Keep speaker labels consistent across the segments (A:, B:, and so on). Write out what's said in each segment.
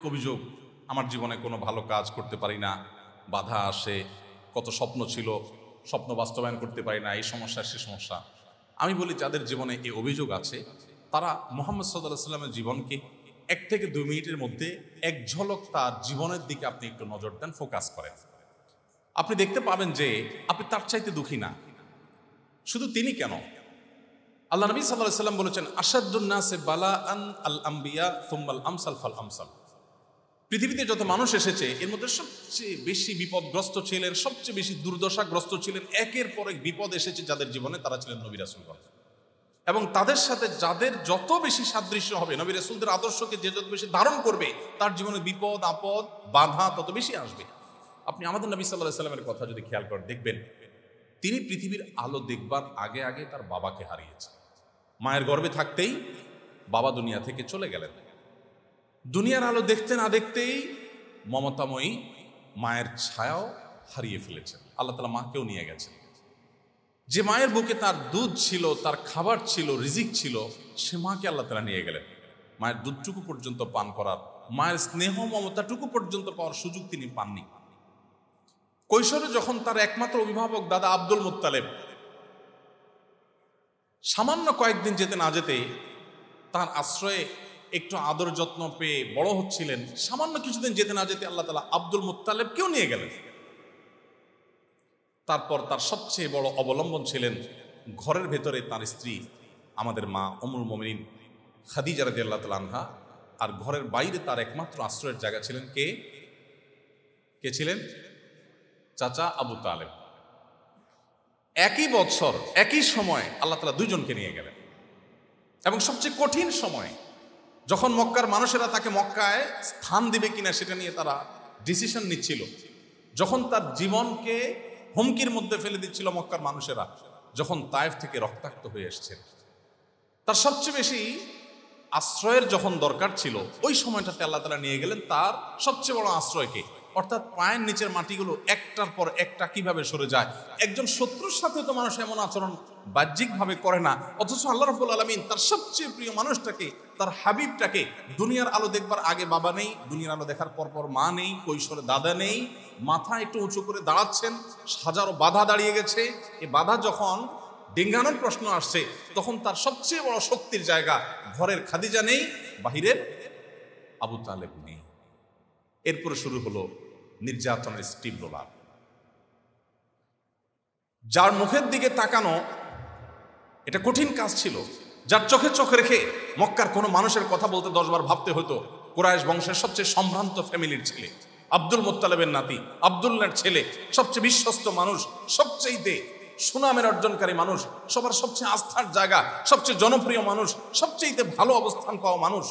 A: অভিযোগ, আমার জীবনে কোনো ভালো কাজ করতে পারি না, বাধা আসে, কত স্বপ্ন ছিল, স্বপ্ন বাস্তবায়ন করতে পারি না, এই সমস্যা সে সমস্যা। আমি বলি যাদের জীবনে এই অভিযোগ আছে তারা মুহাম্মদ সাল্লাল্লাহু আলাইহি ওয়াসাল্লামের জীবনকে 1 থেকে 2 মিনিটের মধ্যে এক ঝলক তার জীবনের দিকে আপনি একটু নজর দেন, ফোকাস করেন, আপনি দেখতে পাবেন যে আপনি তার চাইতে দুঃখী না। শুধু তিনি কেন, আল্লাহ নবী সাল্লাল্লাহু আলাইহি ওয়াসাল্লাম বলেছেন, আশাদ্দুন নাসে বালাআন আল আম্বিয়া সুম্মাল আমসাল ফাল আমসাল। পৃথিবীতে যত মানুষ এসেছে এর মধ্যে সবচেয়ে বেশি বিপদগ্রস্ত ছিলেন, সবচেয়ে বেশি দুর্দশাগ্রস্ত ছিলেন, একের পর এক বিপদ এসেছে যাদের জীবনে, তারা ছিলেন নবী রাসূলগণ। এবং তাদের সাথে যাদের যত বেশি সাদৃশ্য হবে, নবী রাসূলদের আদর্শকে যে যত বেশি ধারণ করবে, তার জীবনে বিপদ আপদ বাধা তত বেশি আসবে। আপনি আমাদের নবী সাল্লাল্লাহু আলাইহি ওয়াসাল্লামের কথা যদি খেয়াল করে দেখবেন, তিনি পৃথিবীর আলো দেখবার আগে আগে তার বাবাকে হারিয়েছেন। মায়ের গর্ভে থাকতেই বাবা দুনিয়া থেকে চলে গেলেন। দুনিয়ার আলো দেখতে না দেখতেই মমতাময়ী মায়ের ছায়াও হারিয়ে ফেলেছেন। আল্লাহ তাআলা মাকেও নিয়ে গেছেন। যে মায়ের বুকে তার দুধ ছিল, তার খাবার ছিল, রিজিক ছিল, সে মাকে আল্লাহ তাআলা নিয়ে গেলেন। মায়ের দুধটুকু পর্যন্ত পান করার, মায়ের স্নেহ মমতাটুকু পর্যন্ত পাওয়ার সুযোগ তিনি পাননি। কৈশোরে যখন তার একমাত্র অভিভাবক দাদা আব্দুল মুত্তালেব সামান্য কয়েকদিন যেতে না যেতে তার আশ্রয়ে একটু আদর যত্ন পেয়ে বড় হচ্ছিলেন, সামান্য কিছুদিন যেতে না যেতে আল্লাহ তাআলা আব্দুল মুত্তালেবকেও নিয়ে গেলেন। তারপর তার সবচেয়ে বড় অবলম্বন ছিলেন ঘরের ভেতরে তার স্ত্রী আমাদের মা উম্মুল মুমিনিন খাদিজা রাদিয়াল্লাহু তাআলা আনহা, আর ঘরের বাইরে তার একমাত্র আশ্রয়ের জায়গা ছিলেন কে ছিলেন? চাচা আবু তালেব। একই বছর একই সময় আল্লাহ তাআলা দুইজনকে নিয়ে গেলেন। এবং সবচেয়ে কঠিন সময়, যখন মক্কার মানুষেরা তাকে মক্কায় স্থান দিবে কিনা সেটা নিয়ে তারা ডিসিশন নিচ্ছিল, যখন তার জীবনকে হুমকির মধ্যে ফেলে দিচ্ছিল মক্কার মানুষেরা, যখন তায়েফ থেকে রক্তাক্ত হয়ে এসেছেন, তার সবচেয়ে বেশি আশ্রয়ের যখন দরকার ছিল, ওই সময়টাতে আল্লাহ তাআলা নিয়ে গেলেন তার সবচেয়ে বড় আশ্রয়কে। অর্থাৎ পায়ের নিচের মাটিগুলো একটার পর একটা কিভাবে সরে যায়। একজন শত্রুর সাথে তো মানুষ এমন আচরণ বাহ্যিকভাবে করে না, অথচ আল্লাহ রাব্বুল আলামিন তার সবচেয়ে প্রিয় মানুষটাকে, তার হাবিবটাকে, দুনিয়ার আলো দেখবার আগে বাবা নেই, দুনিয়ার আলো দেখার পর মা নেই, কৈশোরে দাদা নেই, মাথা একটু উঁচু করে দাঁড়াচ্ছেন, হাজারো বাধা দাঁড়িয়ে গেছে, এই বাধা যখন ডিঙ্গানোর প্রশ্ন আসছে, তখন তার সবচেয়ে বড় শক্তির জায়গা, ঘরের খাদিজা নেই, বাহিরের আবু তালেব নেই। এরপরে শুরু হলো নির্যাতনের তীব্র লাভ। যার মুখের দিকে তাকানো এটা কঠিন কাজ ছিল, যার চোখে চোখ রেখে মক্কার কোনো মানুষের কথা বলতে 10 বার ভাবতে হতো। কুরাইশ বংশের সবচেয়ে সম্ভ্রান্ত ফ্যামিলির ছেলে, আব্দুল মুত্তালেবের নাতি, আব্দুল্লাহর ছেলে, সবচেয়ে বিশ্বস্ত মানুষ, সবচেয়ে সুনামের অর্জনকারী মানুষ, সবার সবচেয়ে আস্থার জায়গা, সবচেয়ে জনপ্রিয় মানুষ, সবচেয়ে ভালো অবস্থান পাওয়া মানুষ,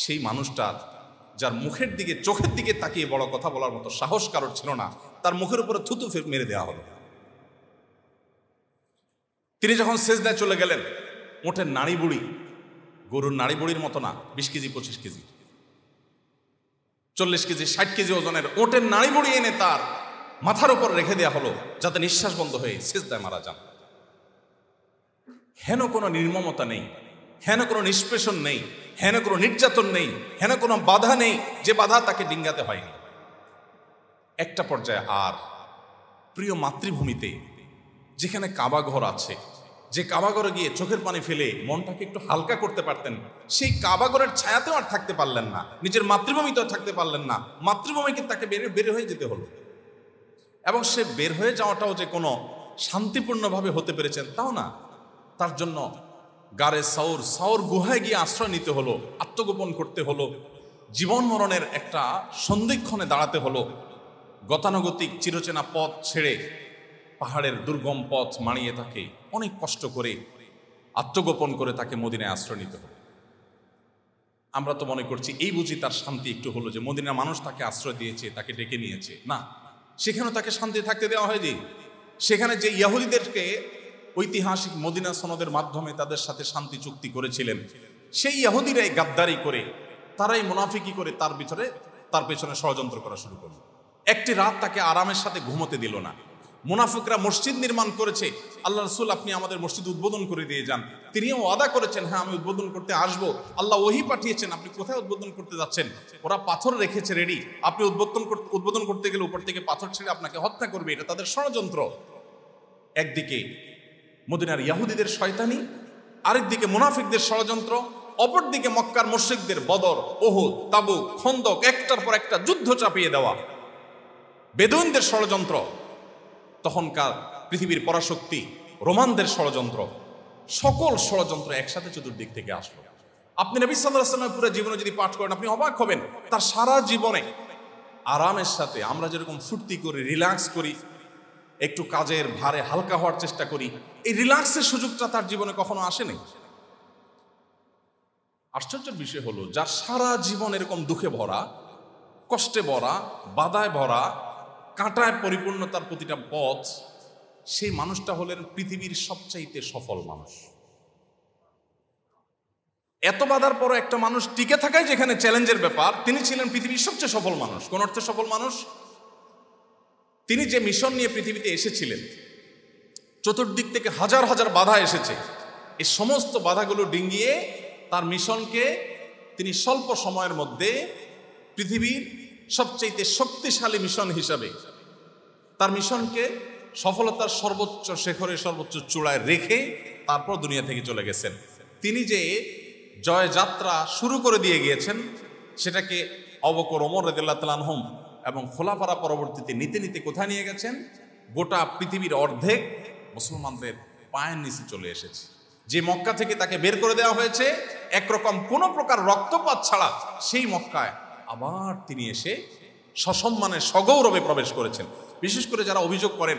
A: সেই মানুষটার যার মুখের দিকে চোখের দিকে তাকিয়ে বড় কথা বলার মতো সাহস কারোর ছিল না, তার মুখের উপরে থুতু মেরে দেওয়া হলো। তিনি যখন সেজদায় চলে গেলেন, ওঠের নাড়ি বুড়ি, গরুর নাড়ি বুড়ির মতো না, 20 কেজি 25 কেজি 40 কেজি 60 কেজি ওজনের ওটের নাড়ি বুড়ি এনে তার মাথার উপর রেখে দেওয়া হলো, যাতে নিঃশ্বাস বন্ধ হয়ে সেজদায় মারা যান। হেন কোনো নির্মমতা নেই, হেন কোনো নিষ্পেষণ নেই, হেন কোনো নির্যাতন নেই, হেন কোনো বাধা নেই যে বাধা তাকে ডিঙ্গাতে হয়নি। একটা পর্যায়ে আর প্রিয় মাতৃভূমিতে, যেখানে কাবাঘর আছে, যে কাবাঘরে গিয়ে চোখের পানি ফেলে মনটাকে একটু হালকা করতে পারতেন, সেই কাবাঘরের ছায়াতেও আর থাকতে পারলেন না, নিজের মাতৃভূমিতেও থাকতে পারলেন না, মাতৃভূমিকে তাকে বের হয়ে যেতে হলো। এবং সে বের হয়ে যাওয়াটাও যে কোনো শান্তিপূর্ণভাবে হতে পেরেছেন তাও না, তার জন্য গারে সাউর গুহায় গিয়ে আশ্রয় নিতে হলো, আত্মগোপন করতে হলো, জীবন মরণের একটা সন্ধিক্ষণে দাঁড়াতে হলো। গতানুগতিক চিরচেনা পথ ছেড়ে পাহাড়ের দুর্গম পথ মাড়িয়ে তাকে অনেক কষ্ট করে আত্মগোপন করে তাকে মদিনায় আশ্রয় নিতে হলো। আমরা তো মনে করছি এই বুঝি তার শান্তি একটু হলো যে মদিনার মানুষ তাকে আশ্রয় দিয়েছে, তাকে ডেকে নিয়েছে। না, সেখানেও তাকে শান্তি থাকতে দেওয়া হয়নি। সেখানে যে ইহুদিদেরকে ঐতিহাসিক মদিনা সনদের মাধ্যমে তাদের সাথে শান্তি চুক্তি করেছিলেন, সেই ইহুদিরাই গাদ্দারি করে, তারাই মুনাফিকি করে তার পেছনে ষড়যন্ত্র করা শুরু করল। একটি রাত তাকে আরামের সাথে ঘুমোতে দিল না। মুনাফিকরা মসজিদ নির্মাণ করেছে, আল্লাহ রাসূল আপনি আমাদের মসজিদ উদ্বোধন করে দিয়ে যান। তিনিও ওয়াদা করেছেন, হ্যাঁ আমি উদ্বোধন করতে আসবো। আল্লাহ ওহী পাঠিয়েছেন, আপনি কোথায় উদ্বোধন করতে যাচ্ছেন? ওরা পাথর রেখেছে রেডি, আপনি উদ্বোধন করতে গেলে উপর থেকে পাথর ছেড়ে আপনাকে হত্যা করবে, এটা তাদের ষড়যন্ত্র। একদিকে মদিনার ইহুদিদের শয়তানি, আরেকদিকে মুনাফিকদের ষড়যন্ত্র, অপরদিকে মক্কার মুশরিকদের বদর, উহুদ, তাবুক, খন্দক, একটার পর একটা যুদ্ধ চাপিয়ে দেওয়া, বেদুইনদের ষড়যন্ত্র, তখনকার পৃথিবীর পরাশক্তি রোমানদের ষড়যন্ত্র, সকল ষড়যন্ত্র একসাথে চতুর্দিক থেকে আসলো। আপনি নবী সাল্লাল্লাহু আলাইহি ওয়াসাল্লামের পুরো জীবনে যদি পাঠ করেন আপনি অবাক হবেন। তার সারা জীবনে আরামের সাথে আমরা যেরকম ফুর্তি করি, রিল্যাক্স করি, একটু কাজের ভারে হালকা হওয়ার চেষ্টা করি, এই রিল্যাক্সের সুযোগটা তার জীবনে কখনো আসেনি। আশ্চর্যের বিষয় হলো, যার সারা জীবন এরকম দুঃখে ভরা, কষ্টে ভরা, বাধায় ভরা, কাঁটায় পরিপূর্ণ তার প্রতিটা পথ, সেই মানুষটা হলেন পৃথিবীর সবচাইতে সফল মানুষ। এত বাধার পর একটা মানুষ টিকে থাকাই যেখানে চ্যালেঞ্জের ব্যাপার, তিনি ছিলেন পৃথিবীর সবচেয়ে সফল মানুষ। কোন অর্থে সফল মানুষ? তিনি যে মিশন নিয়ে পৃথিবীতে এসেছিলেন, চতুর্দিক থেকে হাজার হাজার বাধা এসেছে, এই সমস্ত বাধাগুলো ডিঙ্গিয়ে তার মিশনকে তিনি স্বল্প সময়ের মধ্যে পৃথিবীর সবচেয়ে শক্তিশালী মিশন হিসাবে তার মিশনকে সফলতার সর্বোচ্চ শিখরে, সর্বোচ্চ চূড়ায় রেখে তারপর দুনিয়া থেকে চলে গেছেন। তিনি যে জয়যাত্রা শুরু করে দিয়ে গিয়েছেন, সেটাকে আবু বকর, ওমর রাদিয়াল্লাহু তাআলা আনহুম এবং খোলাফারা পরবর্তীতে নিতে নিতে কোথায় নিয়ে গেছেন? গোটা পৃথিবীর অর্ধেক মুসলমানদের পায়ের নিচে চলে এসেছে। যে মক্কা থেকে তাকে বের করে দেওয়া হয়েছে একরকম কোনো প্রকার রক্তপাত ছাড়া, সেই মক্কায় আবার তিনি এসে সসম্মানে সগৌরবে প্রবেশ করেছেন। বিশেষ করে যারা অভিযোগ করেন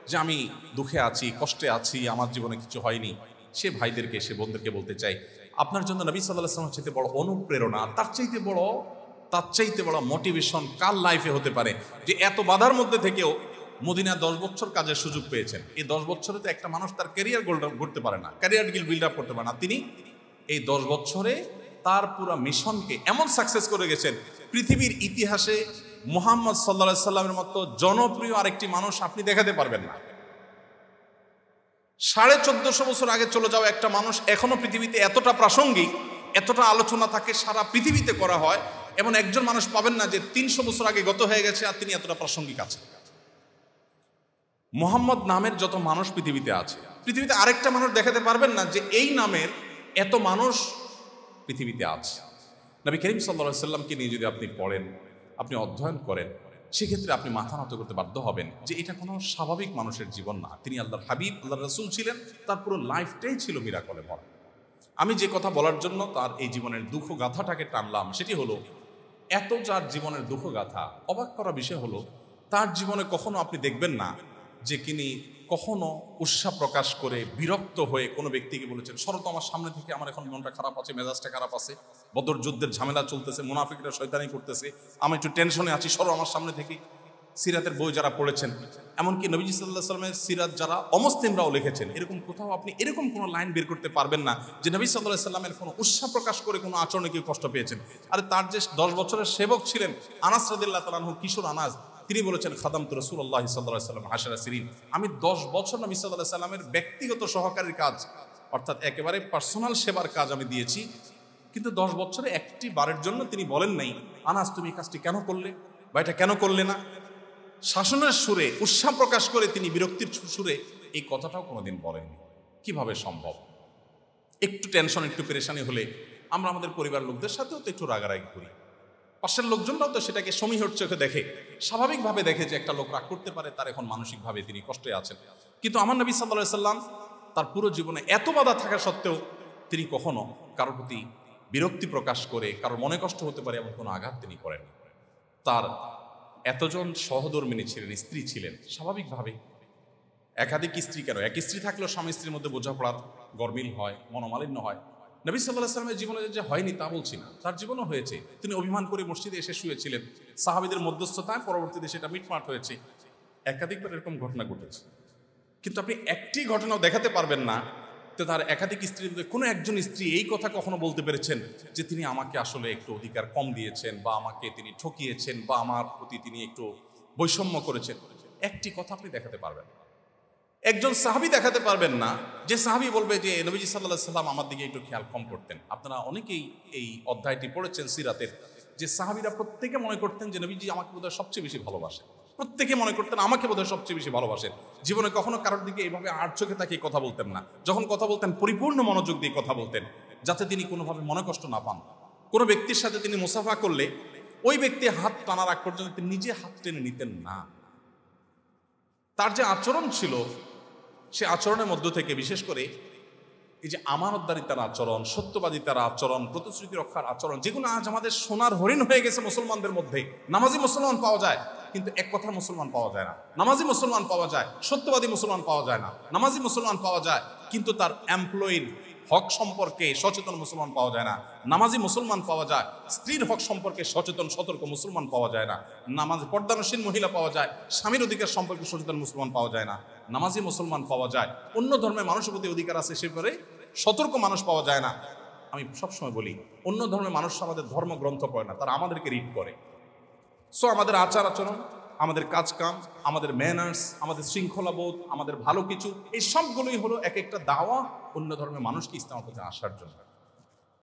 A: যে আমি দুঃখে আছি, কষ্টে আছি, আমার জীবনে কিছু হয়নি, সে ভাইদেরকে, সে বোনদেরকে বলতে চাই, আপনার জন্য নবী সাল্লাল্লাহু আলাইহি ওয়াসাল্লামের চাইতে বড় অনুপ্রেরণা, তার চাইতে বড় মোটিভেশন কার লাইফে হতে পারে? যে এত বাধার মধ্যে থেকেও মদিনা 10 বছর কাজের সুযোগ পেয়েছেন। এই 10 বছরে তো একটা মানুষ তার ক্যারিয়ার করতে পারে না, ক্যারিয়ার বিল্ড আপ করতে পারে না। তিনি এই 10 বছরে তার পুরো মিশনকে এমন সাকসেস করে গেছেন, পৃথিবীর ইতিহাসে মুহাম্মদ সাল্লাল্লাহু আলাইহি সাল্লামের মতো জনপ্রিয় আরেকটি মানুষ আপনি দেখাতে পারবেন না। 1450 বছর আগে চলে যাওয়া একটা মানুষ এখনো পৃথিবীতে এতটা প্রাসঙ্গিক, এতটা আলোচনা তাকে সারা পৃথিবীতে করা হয়, এমন একজন মানুষ পাবেন না যে 300 বছর আগে গত হয়ে গেছে আর তিনি এতটা প্রাসঙ্গিক আছেন। মুহাম্মদ নামের যত মানুষ পৃথিবীতে আছে, পৃথিবীতে আরেকটা মানুষ দেখাতে পারবেন না যে এই নামের এত মানুষ পৃথিবীতে আছে। নবী করিম সাল্লাল্লাহু আলাইহি সাল্লামকে নিয়ে যদি আপনি পড়েন, আপনি অধ্যয়ন করেন, সেক্ষেত্রে আপনি মাথা নত করতে বাধ্য হবেন যে এটা কোনো স্বাভাবিক মানুষের জীবন না। তিনি আল্লাহর হাবিব, আল্লাহর রাসূল ছিলেন, তার পুরো লাইফটাই ছিল মিরাকলে ভরা। আমি যে কথা বলার জন্য তার এই জীবনের দুঃখ গাথাটাকে টানলাম, সেটি হলো, এত যার জীবনের দুঃখ গাথা, অবাক করা বিষয় হলো তার জীবনে কখনো আপনি দেখবেন না যে তিনি কখনো উৎসাহ প্রকাশ করে বিরক্ত হয়ে কোনো ব্যক্তিকে বলেছেন, সরো তো আমার সামনে থেকে, আমার এখন মনটা খারাপ আছে, মেজাজটা খারাপ আছে, বদর যুদ্ধের ঝামেলা চলতেছে, মুনাফিকরা শয়তানি করতেছে, আমি একটু টেনশনে আছি, সরো আমার সামনে থেকে। সিরাতের বই যারা পড়েছেন, এমনকি নবীজি সাল্লাল্লাহু আলাইহি ওয়াসাল্লামের সিরাত যারা অমুসলিমরাও লিখেছেন, এরকম কোথাও আপনি এরকম কোনো লাইন বের করতে পারবেন না যে নবী সাল্লাল্লাহু আলাইহি ওয়াসাল্লামের কোনো উৎসাহ প্রকাশ করে কোনো আচরণে কেউ কষ্ট পেয়েছেন। আরে তার যে 10 বছরের সেবক ছিলেন আনাস রাদিয়াল্লাহু তাআলা আনহু, কিশোর আনাস, তিনি বলেছেন, খাদামতু রাসূলুল্লাহ সাল্লাল্লাহু আলাইহি ওয়াসাল্লাম 10 সিনিন, আমি 10 বছর নবী সাল্লাল্লাহু আলাইহি ওয়াসাল্লামের ব্যক্তিগত সহকারীর কাজ, অর্থাৎ একেবারে পার্সোনাল সেবার কাজ আমি দিয়েছি। কিন্তু 10 বছরে একটি বারের জন্য তিনি বলেন নাই, আনাস তুমি কাজটি কেন করলে বা এটা কেন করলে না। শাসনের সুরে, উৎসাহ প্রকাশ করে তিনি বিরক্তির সুরে এই কথাটাও কোনোদিন বলেননি। কিভাবে সম্ভব? একটু টেনশন, একটু পেরেশানি হলে আমরা আমাদের পরিবার লোকদের সাথেও তো একটু রাগারাগি করি, পাশের লোকজনরাও তো সেটাকে সমীহর চোখে দেখে, স্বাভাবিকভাবে দেখে যে একটা লোক রাগ করতে পারে, তার এখন মানসিকভাবে তিনি কষ্টে আছেন। কিন্তু আমার নবী সাল্লাল্লাহু আলাইহি সাল্লাম তার পুরো জীবনে এত বাধা থাকা সত্ত্বেও তিনি কখনো কারোর প্রতি বিরক্তি প্রকাশ করে কারোর মনে কষ্ট হতে পারে এমন কোনো আঘাত তিনি করেন। তার এতজন সহধর্মিণী ছিলেন, স্ত্রী ছিলেন, স্বাভাবিকভাবে একাধিক স্ত্রী কেন, এক স্ত্রী থাকলেও স্বামী স্ত্রীর মধ্যে বোঝাপড়ার গরমিল হয়, মনোমালিন্য হয়। নবী সাল্লাল্লাহু আলাইহি ওয়াসাল্লামের জীবনে যে হয়নি তা বলছি না, তার জীবনও হয়েছে। তিনি অভিমান করে মসজিদে এসে শুয়েছিলেন, সাহাবীদের মধ্যস্থতায় পরবর্তীতে সেটা মিটমাট হয়েছে। একাধিকবার এরকম ঘটনা ঘটেছে, কিন্তু আপনি একটি ঘটনাও দেখাতে পারবেন না তো তার একাধিক স্ত্রীর মধ্যে কোনো একজন স্ত্রী এই কথা কখনো বলতে পেরেছেন যে তিনি আমাকে আসলে একটু অধিকার কম দিয়েছেন, বা আমাকে তিনি ঠকিয়েছেন, বা আমার প্রতি তিনি একটু বৈষম্য করেছেন। একটি কথা আপনি দেখাতে পারবেন না। একজন সাহাবী দেখাতে পারবেন না যে সাহাবী বলবে যে নবীজি সাল্লাল্লাহু আলাইহি সাল্লাম আমার দিকে একটু খেয়াল কম করতেন। আপনারা অনেকেই এই অধ্যায়টি পড়েছেন সিরাতের, যে সাহাবীরা প্রত্যেকে মনে করতেন যে নবীজি আমাকে বোধহয় সবচেয়ে বেশি ভালোবাসেন, প্রত্যেকে মনে করতেন আমাকে বোধহয় সবচেয়ে বেশি ভালোবাসেন। জীবনে কখনো কারোর দিকে এইভাবে আর চোখে তাকিয়ে কথা বলতেন না। যখন কথা বলতেন পরিপূর্ণ মনোযোগ দিয়ে কথা বলতেন, যাতে তিনি কোনোভাবে মনে কষ্ট না পান। কোনো ব্যক্তির সাথে তিনি মুসাফা করলে ওই ব্যক্তি হাত টানার আগ পর্যন্ত তিনি নিজে হাত টেনে নিতেন না। তার যে আচরণ ছিল, সে আচরণের মধ্য থেকে বিশেষ করে এই যে আমানতদারিতার আচরণ, সত্যবাদিতার আচরণ, প্রতিশ্রুতি রক্ষার আচরণ, যেগুলো আজ আমাদের সোনার হরিণ হয়ে গেছে মুসলমানদের মধ্যে। নামাজি মুসলমান পাওয়া যায় কিন্তু এক কথার মুসলমান পাওয়া যায় না। নামাজি মুসলমান পাওয়া যায়, সত্যবাদী মুসলমান পাওয়া যায় না। নামাজি মুসলমান পাওয়া যায় কিন্তু তার এমপ্লয়ির হক সম্পর্কে সচেতন মুসলমান পাওয়া যায় না। নামাজি মুসলমান পাওয়া যায়, স্ত্রীর হক সম্পর্কে সচেতন সতর্ক মুসলমান পাওয়া যায় না। নামাজ পর্দানসীন মহিলা পাওয়া যায়, স্বামীর অধিকার সম্পর্কে সচেতন মুসলমান পাওয়া যায় না। নামাজি মুসলমান পাওয়া যায়, অন্য ধর্মের মানুষের প্রতি অধিকার আছে সে ব্যাপারে সতর্ক মানুষ পাওয়া যায় না। আমি সবসময় বলি, অন্য ধর্মের মানুষ আমাদের ধর্মগ্রন্থ পড়ে না, তারা আমাদেরকে রিড করে। সো আমাদের আচার আচরণ, আমাদের কাজ কাম, আমাদের ম্যানার্স, আমাদের শৃঙ্খলাবোধ, আমাদের ভালো কিছু, এই সবগুলোই হলো এক একটা দাওয়া অন্য ধর্মের মানুষকে ইসলামের প্রতি আসার জন্য।